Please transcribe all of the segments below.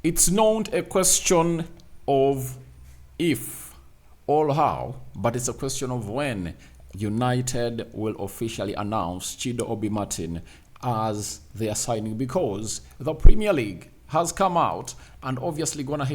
It's not a question of if or how, but it's a question of when United will officially announce Chido Obi Martin as their signing, because the Premier League has come out and obviously gonna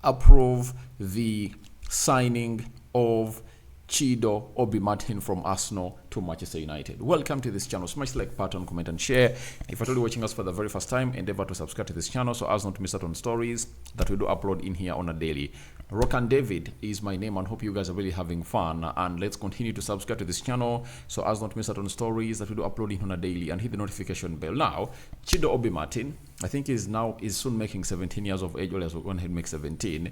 approve the signing of Chido Obi Martin from Arsenal to Manchester United. Welcome to this channel. Smash the like button, comment and share. If you're watching us for the very first time, endeavor to subscribe to this channel so as not to miss out on stories that we do upload in here on a daily. Rock and David is my name, and hope you guys are really having fun. And let's continue to subscribe to this channel so as not to miss out on stories that we do upload in on a daily, and hit the notification bell. Now, Chido Obi Martin, I think is soon making 17 years of age, or as when he makes 17,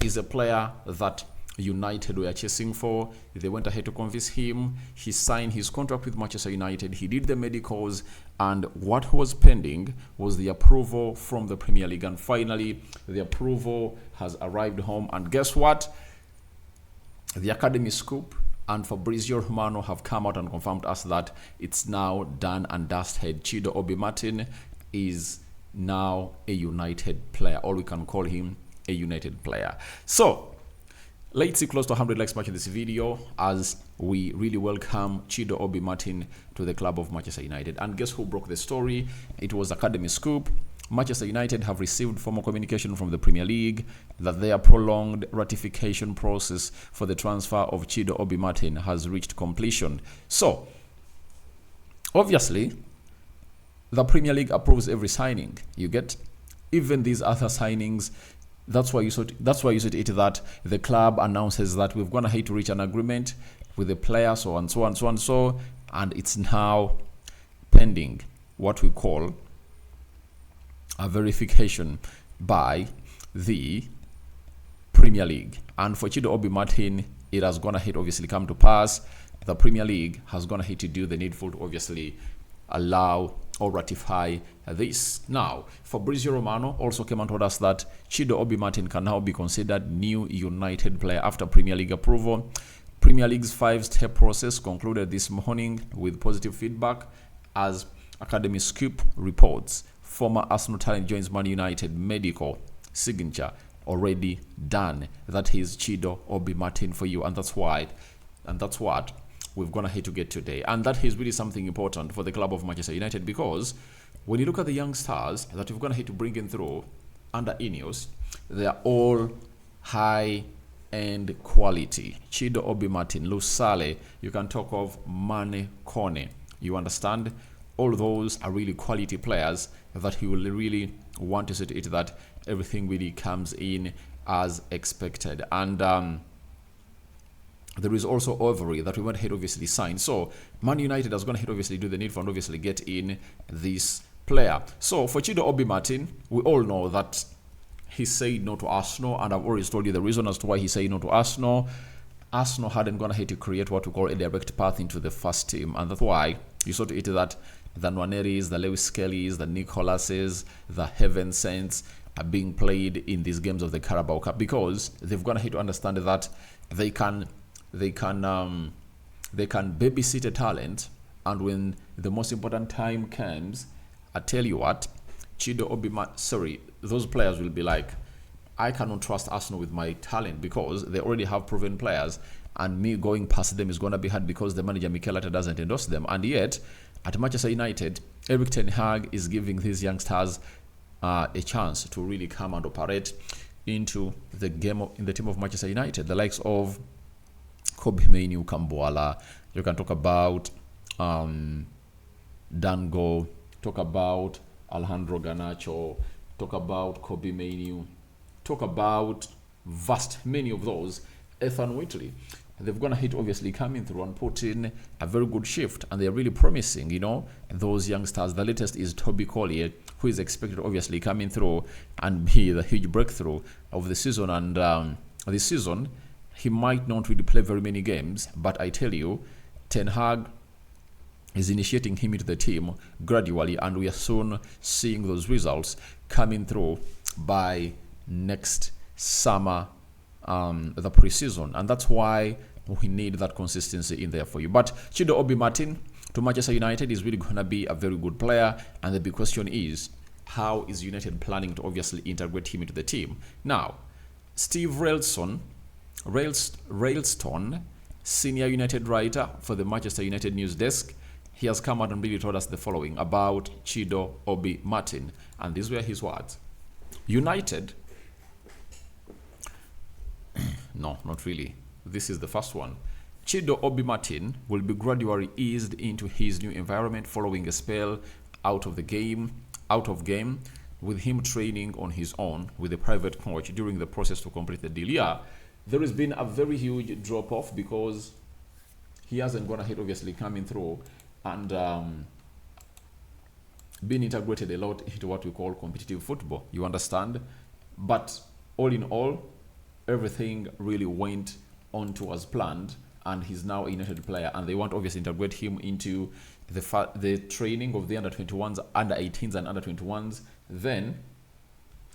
is a player that United were chasing for. They went ahead to convince him. He signed his contract with Manchester United. He did the medicals, and what was pending was the approval from the Premier League. And finally, the approval has arrived home. And guess what? The Academy Scoop and Fabrizio Romano have come out and confirmed us that it's now done and dusted. Chido Obi Martin is now a United player, or we can call him a United player. So let's see close to 100 likes watching this video as we really welcome Chido Obi Martin to the club of Manchester United. And guess who broke the story? It was Academy Scoop. Manchester United have received formal communication from the Premier League that their prolonged ratification process for the transfer of Chido Obi Martin has reached completion. So, obviously, the Premier League approves every signing. You get? Even these other signings. That's why you said it that the club announces that we've gone ahead to reach an agreement with the player, so and so and so and so, and it's now pending what we call a verification by the Premier League. And for Chido Obi Martin, it has gone ahead obviously come to pass. The Premier League has gone ahead to do the needful to obviously allow or ratify this. Now, Fabrizio Romano also came and told us that Chido Obi Martin can now be considered new United player after Premier League approval. Premier League's 5-step process concluded this morning with positive feedback, as Academy Scoop reports. Former Arsenal talent joins Man United medical signature already done. That is Chido Obi Martin for you, and that's what we've gone ahead to get today. And that is really something important for the club of Manchester United, because when you look at the young stars that we've gone ahead to bring in through under Ineos, they are all high-end quality. Chido Obi Martin, Lusale, you can talk of Mane Kone. You understand? All those are really quality players that he will really want to see to it that everything really comes in as expected. And there is also Overy that we went ahead obviously sign. So Man United has gone ahead obviously do the need for and obviously get in this player. So for Chido Obi Martin, we all know that he said no to Arsenal, and I've already told you the reason as to why he said no to Arsenal. Arsenal hadn't gone ahead to create what we call a direct path into the first team, and that's why you saw to it that the Nwaneris, the Lewis Kellys, the Nicolases, the Heaven Saints are being played in these games of the Carabao Cup, because they've gone ahead to understand that they can babysit a talent, and when the most important time comes, I tell you what, Chido Obi Martin, those players will be like, I cannot trust Arsenal with my talent because they already have proven players, and me going past them is going to be hard because the manager Mikel Arteta doesn't endorse them. And yet, at Manchester United, Erik ten Hag is giving these youngsters a chance to really come and operate into the game in the team of Manchester United. The likes of Kobe Mainoo Kambuala, you can talk about Dango, talk about Alejandro Garnacho, talk about Kobe Mainoo, talk about many of those. Ethan Whitley, they've gone ahead obviously coming through and put in a very good shift, and they're really promising, you know, those youngsters. The latest is Toby Collier, who is expected obviously coming through and be the huge breakthrough of the season. And this season he might not really play very many games, but I tell you, Ten Hag is initiating him into the team gradually, and we are soon seeing those results coming through by next summer, the preseason. And that's why we need that consistency in there for you. But Chido Obi Martin to Manchester United is really going to be a very good player, and the big question is, how is United planning to obviously integrate him into the team. Now, Steve Railstone, senior United writer for the Manchester United news desk, he has come out and really told us the following about Chido Obi Martin. And these were his words. United, no, not really. This is the first one. Chido Obi Martin will be gradually eased into his new environment following a spell out of game, with him training on his own with a private coach during the process to complete the deal. Yeah, there has been a very huge drop-off because he hasn't gone ahead, obviously, coming through and being integrated a lot into what we call competitive football. You understand? But all in all, everything really went on to as planned, and he's now a United player, and they want to obviously integrate him into the training of the under-21s, under-18s, and under-21s. Then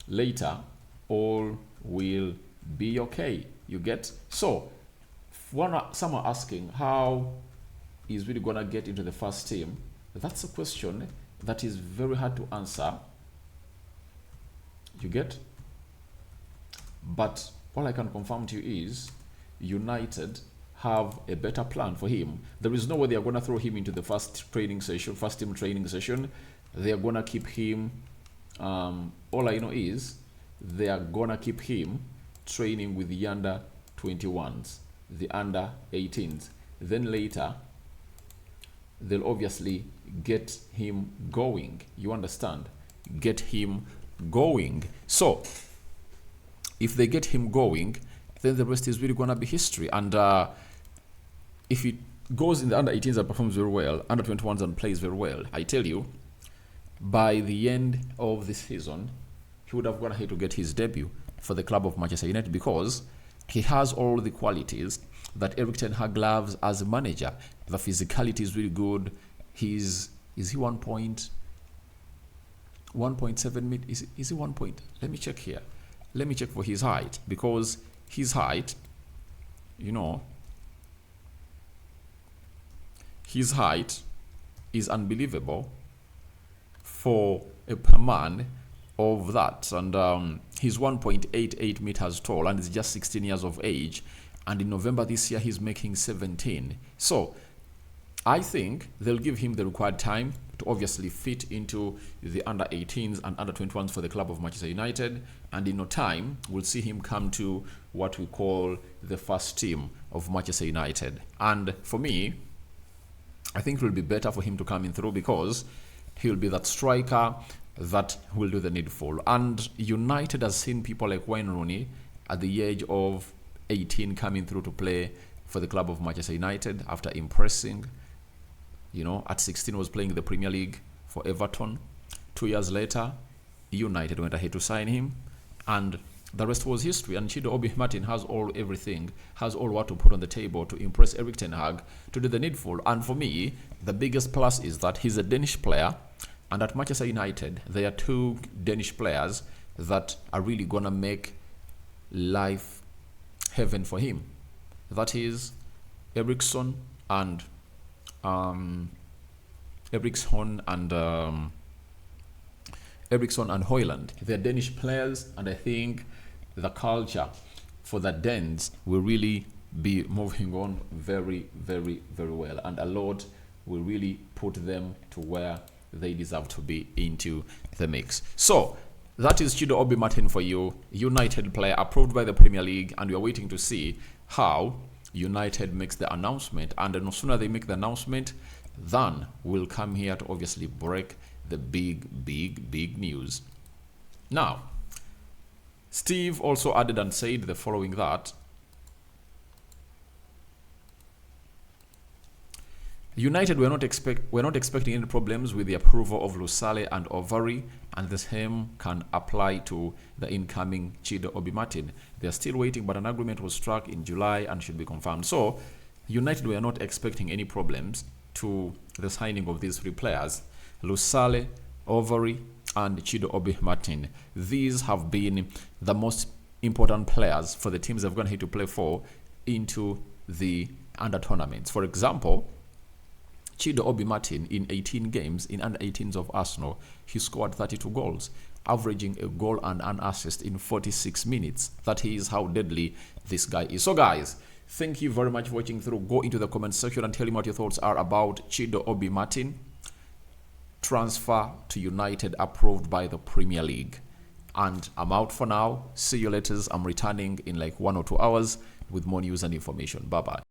later, all will be okay. You get? So, some are asking how he's really gonna get into the first team. That's a question that is very hard to answer. You get? But all I can confirm to you is United have a better plan for him. There is no way they are going to throw him into the first team training session. They are going to keep him, all I know is they are going to keep him training with the under 21s, the under 18s. Then later, they'll obviously get him going. You understand? Get him going. So, if they get him going, then the rest is really going to be history. And if he goes in the under 18s and performs very well, under 21s and plays very well, I tell you, by the end of this season, he would have gone ahead to get his debut for the club of Manchester United because he has all the qualities that Erik ten Hag loves as a manager. The physicality is really good. Is he 1.7 mid? Is he 1 point? Let me check here. Let me check for his height, because his height, you know, his height is unbelievable for a man of that. And he's 1.88 meters tall and is just 16 years of age. And in November this year, he's making 17. So I think they'll give him the required time to obviously fit into the under 18s and under 21s for the club of Manchester United. And in no time, we'll see him come to what we call the first team of Manchester United. And for me, I think it will be better for him to come in through because he'll be that striker that will do the needful. And United has seen people like Wayne Rooney at the age of 18 coming through to play for the club of Manchester United after impressing. You know, at 16 was playing the Premier League for Everton. 2 years later, United went ahead to sign him, and the rest was history. And Chido Obi Martin has everything, has all what to put on the table to impress Erik ten Hag to do the needful. And for me, the biggest plus is that he's a Danish player, and at Manchester United, there are two Danish players that are really gonna make life heaven for him. That is Eriksson and Højlund. They're Danish players, and I think the culture for the Danes will really be moving on very, very, very well, and a lot will really put them to where they deserve to be into the mix. So that is Chido Obi Martin for you, United player approved by the Premier League, and we are waiting to see how United makes the announcement. And no sooner they make the announcement, then we'll come here to obviously break the big news. Now, Steve also added and said the following, that United were not expecting any problems with the approval of Lusale and Ovary, and the same can apply to the incoming Chido Obi Martin. They are still waiting, but an agreement was struck in July and should be confirmed. So, United were not expecting any problems to the signing of these three players, Lusale, Ovary, and Chido Obi Martin. These have been the most important players for the teams they've gone here to play for into the under tournaments. For example, Chido Obi Martin, in 18 games in under 18s of Arsenal, he scored 32 goals, averaging a goal and an assist in 46 minutes. That is how deadly this guy is. So guys, thank you very much for watching through. Go into the comment section and tell me what your thoughts are about Chido Obi Martin transfer to United approved by the Premier League. And I'm out for now. See you later. I'm returning in like 1 or 2 hours with more news and information. Bye bye.